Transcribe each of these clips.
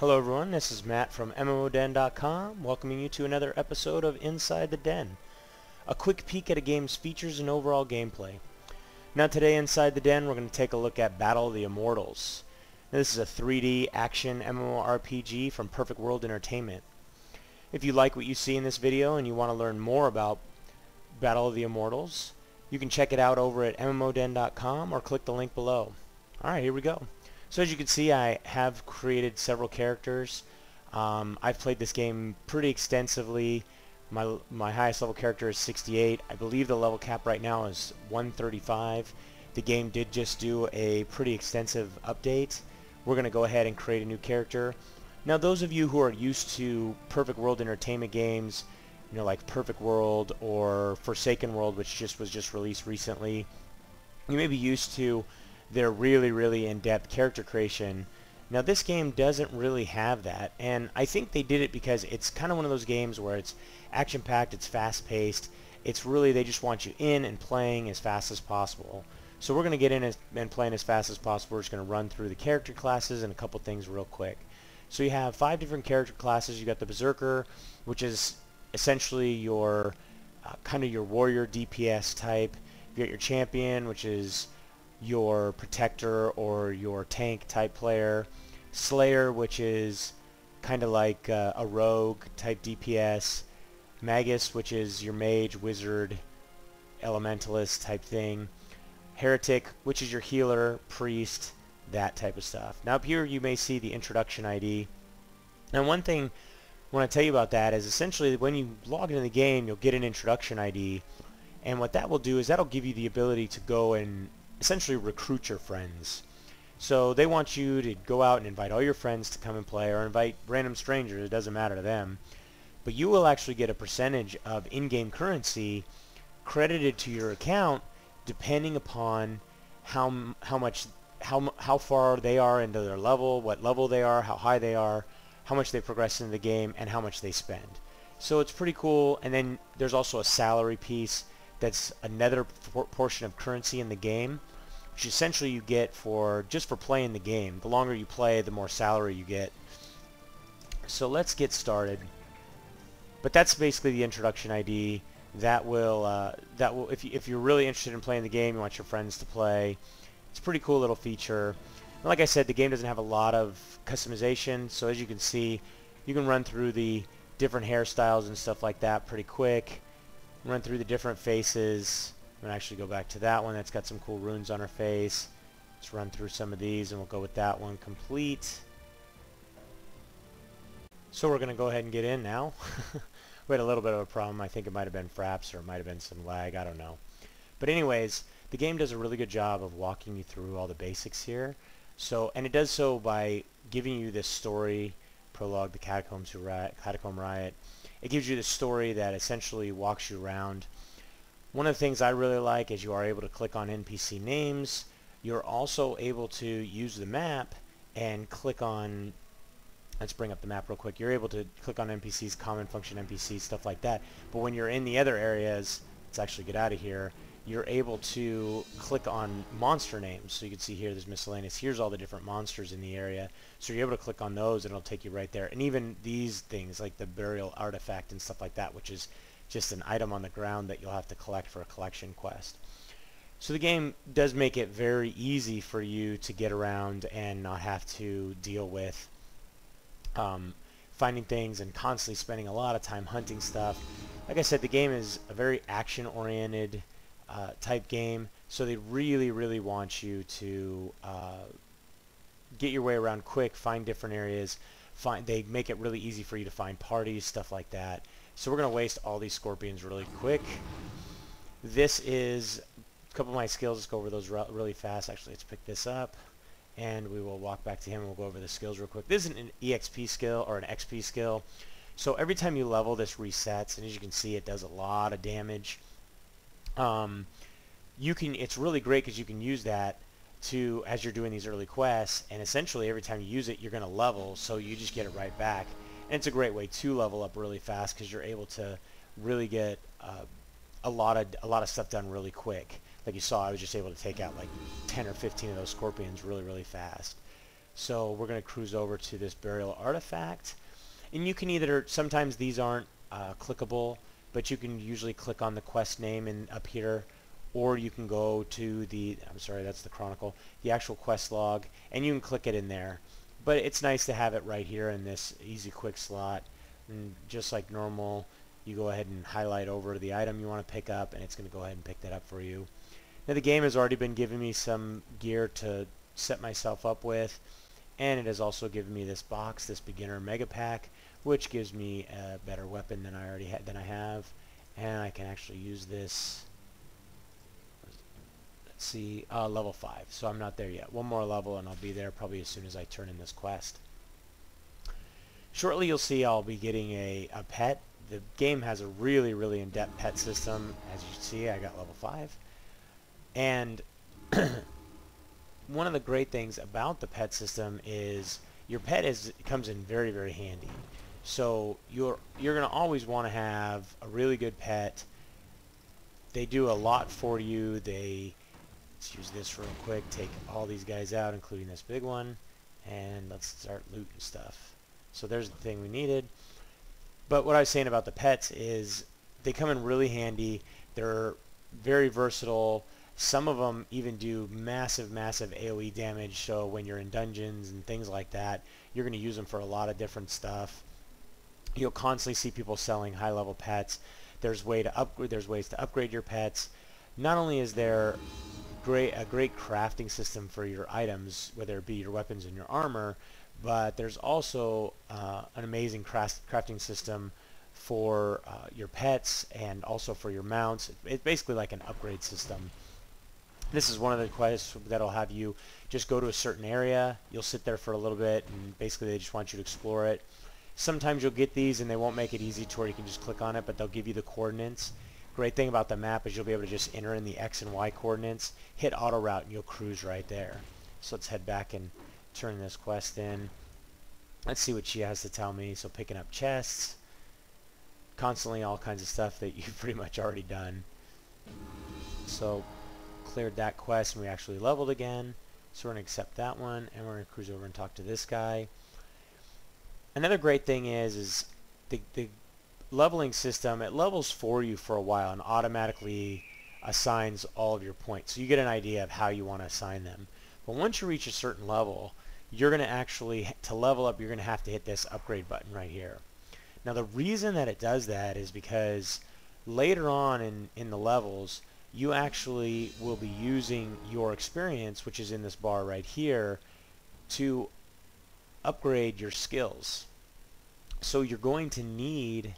Hello everyone, this is Matt from MMODen.com, welcoming you to another episode of Inside the Den. A quick peek at a game's features and overall gameplay. Now today inside the Den we're going to take a look at Battle of the Immortals. Now, this is a 3D action MMORPG from Perfect World Entertainment. If you like what you see in this video and you want to learn more about Battle of the Immortals, you can check it out over at MMODen.com or click the link below. Alright, here we go. So as you can see, I have created several characters. I've played this game pretty extensively. My highest level character is 68. I believe the level cap right now is 135. The game did just do a pretty extensive update. We're going to go ahead and create a new character. Now those of you who are used to Perfect World Entertainment games, you know, like Perfect World or Forsaken World, which was just released recently, you may be used to their really in-depth character creation. Now this game doesn't really have that, and I think they did it because it's kind of one of those games where it's action-packed, it's fast-paced, it's really, they just want you in and playing as fast as possible. So we're going to get in and playing as fast as possible. We're just going to run through the character classes and a couple things real quick. So you have 5 different character classes. You got the Berserker, which is essentially your kind of your warrior DPS type. You got your Champion, which is your protector or your tank type player. Slayer, which is kind of like a rogue type DPS. Magus, which is your mage, wizard, elementalist type thing. Heretic, which is your healer, priest, that type of stuff. Now up here you may see the introduction ID. Now one thing I want to tell you about that is essentially when you log into the game, you'll get an introduction ID, and what that will do is that'll give you the ability to go and essentially recruit your friends. So they want you to go out and invite all your friends to come and play, or invite random strangers, it doesn't matter to them. But you will actually get a percentage of in-game currency credited to your account depending upon how far they are into their level, what level they are, how high they are, how much they progress in the game, and how much they spend. So it's pretty cool. And then there's also a salary piece that's another portion of currency in the game, which essentially you get just for playing the game. The longer you play, the more salary you get. So let's get started. But that's basically the introduction ID. That will if you're really interested in playing the game, you want your friends to play. It's a pretty cool little feature. And like I said, the game doesn't have a lot of customization, so as you can see, you can run through the different hairstyles and stuff like that pretty quick. Run through the different faces. I'm going to actually go back to that one that's got some cool runes on her face. Let's run through some of these and we'll go with that one complete. So we're going to go ahead and get in now. We had a little bit of a problem. I think it might have been fraps or it might have been some lag. I don't know. But anyways, the game does a really good job of walking you through all the basics here. And it does so by giving you this story, prologue, the Catacomb Riot. It gives you the story that essentially walks you around. One of the things I really like is you are able to click on NPC names. You're also able to use the map and click on, let's bring up the map real quick. You're able to click on NPCs, common function NPCs, stuff like that. But when you're in the other areas, let's actually get out of here, you're able to click on monster names. So you can see here there's miscellaneous. Here's all the different monsters in the area. So you're able to click on those and it'll take you right there. And even these things like the burial artifact and stuff like that, which is just an item on the ground that you'll have to collect for a collection quest. So the game does make it very easy for you to get around and not have to deal with finding things and constantly spending a lot of time hunting stuff. Like I said, the game is a very action-oriented type game, so they really want you to get your way around quick, find different areas. They make it really easy for you to find parties, stuff like that. So we're going to waste all these scorpions really quick. This is a couple of my skills. Let's go over those really fast. Actually, let's pick this up, and we will walk back to him and we'll go over the skills real quick. This is an EXP skill or an XP skill. So every time you level, this resets, and as you can see, it does a lot of damage. It's really great because you can use that as you're doing these early quests, and essentially every time you use it, you're going to level, so you just get it right back. And it's a great way to level up really fast because you're able to really get a lot of stuff done really quick. Like you saw, I was just able to take out like 10 or 15 of those scorpions really fast. So we're going to cruise over to this burial artifact, and you can either, sometimes these aren't clickable, but you can usually click on the quest name and up here, or you can go to the, I'm sorry, that's the chronicle, the actual quest log, and you can click it in there. But it's nice to have it right here in this easy quick slot, and just like normal, you go ahead and highlight over the item you want to pick up, and it's going to go ahead and pick that up for you. Now the game has already been giving me some gear to set myself up with, and it has also given me this box, this beginner mega pack, which gives me a better weapon than I have, and I can actually use this. Let's see, level 5. So I'm not there yet. One more level, and I'll be there probably as soon as I turn in this quest. Shortly, you'll see I'll be getting a pet. The game has a really, really in-depth pet system. As you can see, I got level 5, and one of the great things about the pet system is your pet comes in very, very handy. So you're going to always want to have a really good pet. They do a lot for you. Let's use this real quick. Take all these guys out, including this big one, and let's start looting stuff. So there's the thing we needed. But what I was saying about the pets is they come in really handy. They're very versatile. Some of them even do massive, massive AoE damage, so when you're in dungeons and things like that, you're going to use them for a lot of different stuff. You'll constantly see people selling high-level pets. There's ways to upgrade your pets. Not only is there a great crafting system for your items, whether it be your weapons and your armor, but there's also an amazing crafting system for your pets and also for your mounts. It's basically like an upgrade system. This is one of the quests that'll have you just go to a certain area. You'll sit there for a little bit, and basically they just want you to explore it. Sometimes you'll get these and they won't make it easy to where you can just click on it, but they'll give you the coordinates. Great thing about the map is you'll be able to just enter in the X and Y coordinates, hit auto route, and you'll cruise right there. So let's head back and turn this quest in. Let's see what she has to tell me. So picking up chests, constantly all kinds of stuff that you've pretty much already done. So cleared that quest and we actually leveled again. So we're going to accept that one, and we're going to cruise over and talk to this guy. Another great thing is the leveling system, it levels for you for a while and automatically assigns all of your points. So you get an idea of how you want to assign them. But once you reach a certain level, you're going to actually, to level up, you're going to have to hit this upgrade button right here. Now the reason that it does that is because later on in the levels, you actually will be using your experience, which is in this bar right here, to upgrade your skills. So you're going to need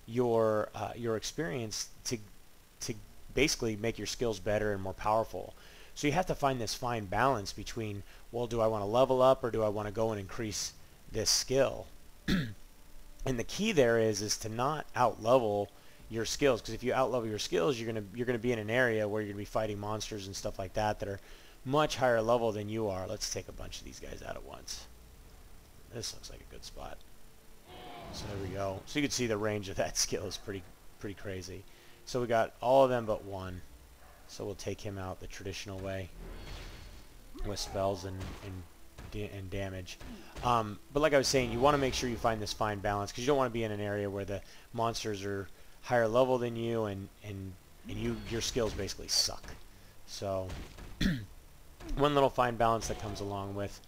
your experience to basically make your skills better and more powerful. So you have to find this fine balance between, well, do I want to level up or do I want to go and increase this skill? And the key there is to not out-level your skills, because if you out-level your skills, you're gonna be in an area where you're gonna be fighting monsters and stuff like that are much higher level than you are. Let's take a bunch of these guys out at once. This looks like a good spot. So there we go. So you can see the range of that skill is pretty crazy. So we got all of them but one. So we'll take him out the traditional way with spells and damage. But like I was saying, you want to make sure you find this fine balance, because you don't want to be in an area where the monsters are higher level than you and your skills basically suck. So one little fine balance that comes along with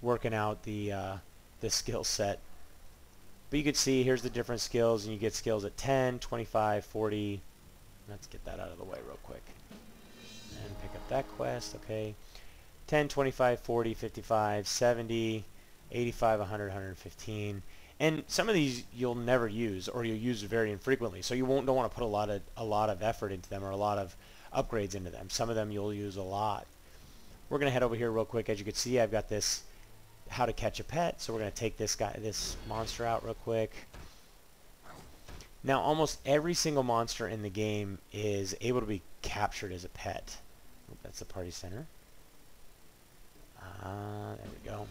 working out the skill set. But you can see here's the different skills, and you get skills at 10, 25, 40. Let's get that out of the way real quick. And pick up that quest, okay. 10, 25, 40, 55, 70, 85, 100, 115. And some of these you'll never use, or you'll use very infrequently. So you don't want to put a lot of effort into them or a lot of upgrades into them. Some of them you'll use a lot. We're going to head over here real quick. As you can see, I've got this how to catch a pet. So we're going to take this monster out real quick. Now almost every single monster in the game is able to be captured as a pet. That's the party center. There we go.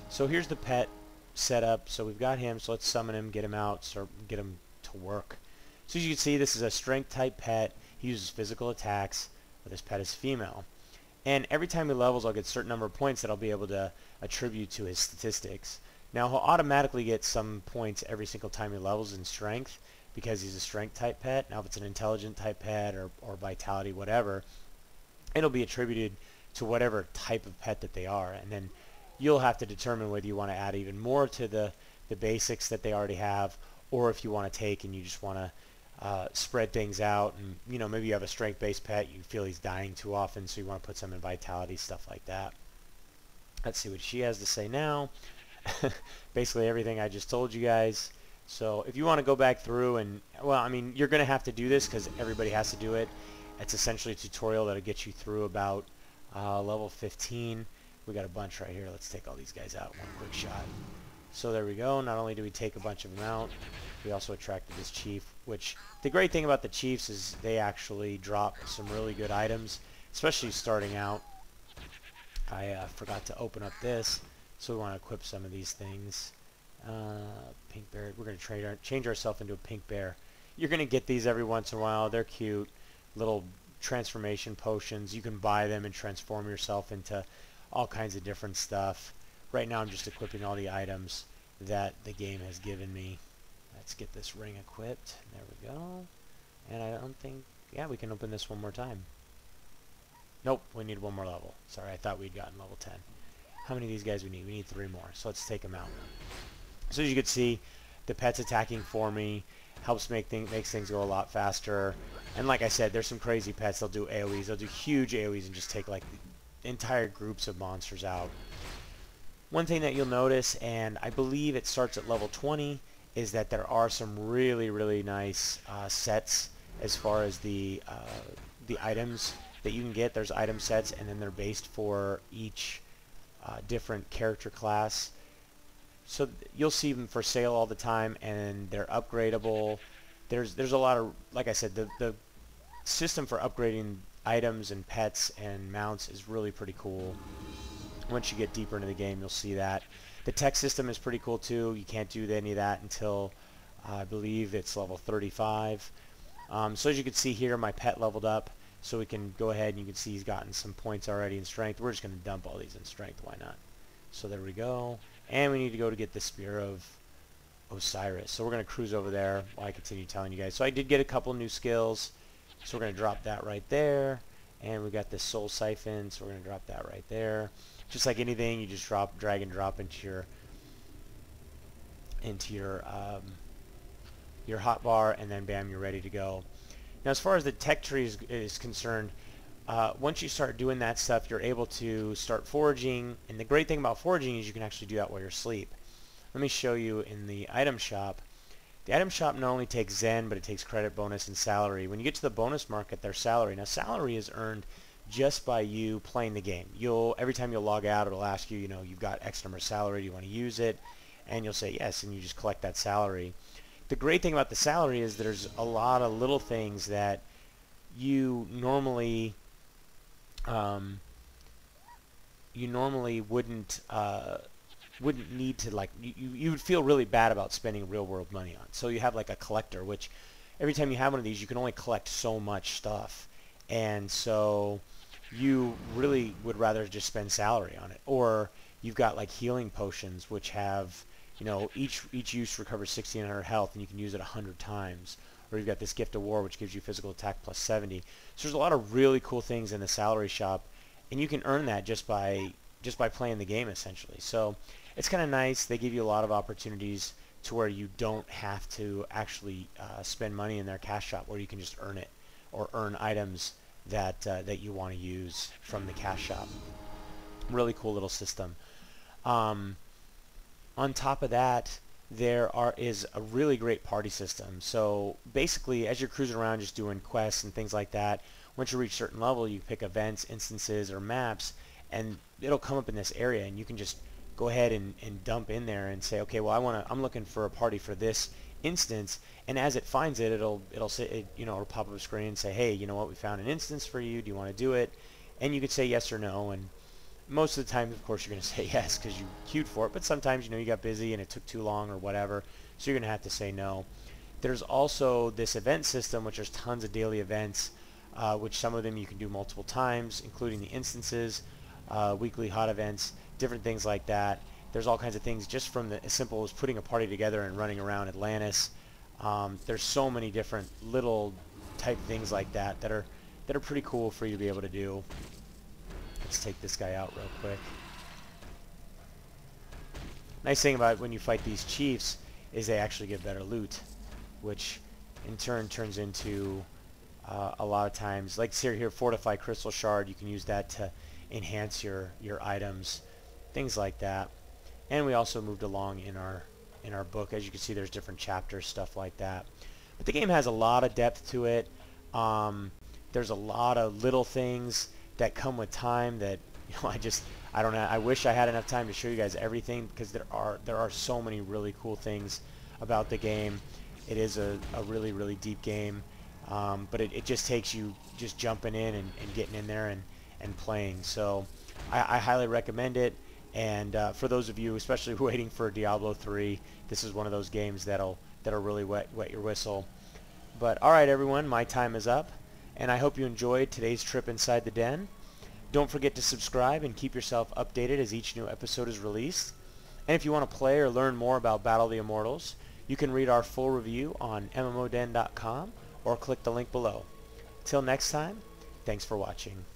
So here's the pet setup. So we've got him. So let's summon him, get him out, start get him to work. So as you can see, this is a strength type pet. He uses physical attacks, but this pet is female. And every time he levels, I'll get a certain number of points that I'll be able to attribute to his statistics. Now he'll automatically get some points every single time he levels in strength because he's a strength type pet. Now if it's an intelligent type pet or vitality, whatever, it'll be attributed to whatever type of pet that they are. And then you'll have to determine whether you want to add even more to the basics that they already have, or if you want to take and you just want to spread things out. And you know, maybe you have a strength-based pet, you feel he's dying too often, so you want to put some in vitality, stuff like that. Let's see what she has to say now. Basically everything I just told you guys. So if you want to go back through and, well, I mean, you're going to have to do this because everybody has to do it. It's essentially a tutorial that'll get you through about level 15. We got a bunch right here. Let's take all these guys out one quick shot. So there we go. Not only do we take a bunch of them out, we also attracted this chief, which the great thing about the chiefs is they actually drop some really good items, especially starting out. I forgot to open up this, so we want to equip some of these things. Pink bear. We're going to change ourselves into a pink bear. You're going to get these every once in a while. They're cute. Little transformation potions. You can buy them and transform yourself into all kinds of different stuff. Right now I'm just equipping all the items that the game has given me. Let's get this ring equipped. There we go. And I don't think... yeah, we can open this one more time. Nope, we need one more level. Sorry, I thought we'd gotten level 10. How many of these guys we need? We need 3 more. So let's take them out. So as you can see, the pet's attacking for me. Helps makes things go a lot faster. And like I said, there's some crazy pets. They'll do AoEs. They'll do huge AoEs and just take like entire groups of monsters out. One thing that you'll notice, and I believe it starts at level 20, is that there are some really, really nice sets as far as the items that you can get. There's item sets, and then they're based for each different character class. So you'll see them for sale all the time, and they're upgradable. There's a lot of, like I said, the system for upgrading items and pets and mounts is really pretty cool. Once you get deeper into the game, you'll see that. The tech system is pretty cool too. You can't do any of that until I believe it's level 35. So as you can see here, my pet leveled up, so we can go ahead and you can see he's gotten some points already in strength. We're just going to dump all these in strength. Why not? So there we go. And we need to go to get the Spear of Osiris. So we're going to cruise over there while I continue telling you guys. So I did get a couple new skills. So we're going to drop that right there. And we got this Soul Siphon, so we're going to drop that right there. Just like anything, you just drag and drop into your hotbar, and then bam, you're ready to go. Now as far as the tech tree is concerned, once you start doing that stuff, you're able to start foraging, and the great thing about foraging is you can actually do that while you're asleep. Let me show you in the item shop. The item shop not only takes Zen, but it takes credit, bonus, and salary. When you get to the bonus market, there's salary. Now salary is earned just by you playing the game. Every time you'll log out, it'll ask you, you've got X number of salary, do you want to use it? And you'll say yes, and you just collect that salary. The great thing about the salary is there's a lot of little things that you normally wouldn't need to, like, you would feel really bad about spending real world money on. So you have like a collector, which every time you have one of these, you can only collect so much stuff, and so you really would rather just spend salary on it. Or you've got like healing potions, which have, each use recovers 1600 health, and you can use it 100 times. Or you've got this Gift of War, which gives you physical attack plus 70. So there's a lot of really cool things in the salary shop, and you can earn that just by playing the game, essentially. So it's kind of nice. They give you a lot of opportunities to where you don't have to actually spend money in their cash shop, where you can just earn it, or earn items that you want to use from the cash shop. Really cool little system. On top of that, there is a really great party system. So basically, as you're cruising around just doing quests and things like that, once you reach a certain level, you pick events, instances, or maps, and it'll come up in this area, and you can just go ahead and dump in there and say, okay, well, I'm looking for a party for this instance, and as it finds it, it'll say, it'll pop up a screen and say, hey, you know what, we found an instance for you. Do you want to do it? And you could say yes or no, and most of the time, of course, you're going to say yes because you queued for it, but sometimes, you got busy and it took too long or whatever, so you're going to have to say no. There's also this event system, which there's tons of daily events. which some of them you can do multiple times, including the instances, weekly hot events, different things like that. There's all kinds of things just from as simple as putting a party together and running around Atlantis. There's so many different little type things like that that are pretty cool for you to be able to do. Let's take this guy out real quick. Nice thing about when you fight these chiefs is they actually give better loot, which in turn turns into a lot of times, like here, fortify crystal shard. You can use that to enhance your items, things like that. And we also moved along in our book. As you can see, there's different chapters, stuff like that. But the game has a lot of depth to it. There's a lot of little things that come with time that, you know, I don't know. I wish I had enough time to show you guys everything, because there are so many really cool things about the game. It is a really, really deep game, but it just takes you just jumping in and getting in there and playing. So I highly recommend it. And for those of you, especially waiting for Diablo 3, this is one of those games that'll really wet your whistle. But all right, everyone, my time is up, and I hope you enjoyed today's trip inside the den. Don't forget to subscribe and keep yourself updated as each new episode is released. And if you want to play or learn more about Battle of the Immortals, you can read our full review on MMORPG.com or click the link below. Till next time, thanks for watching.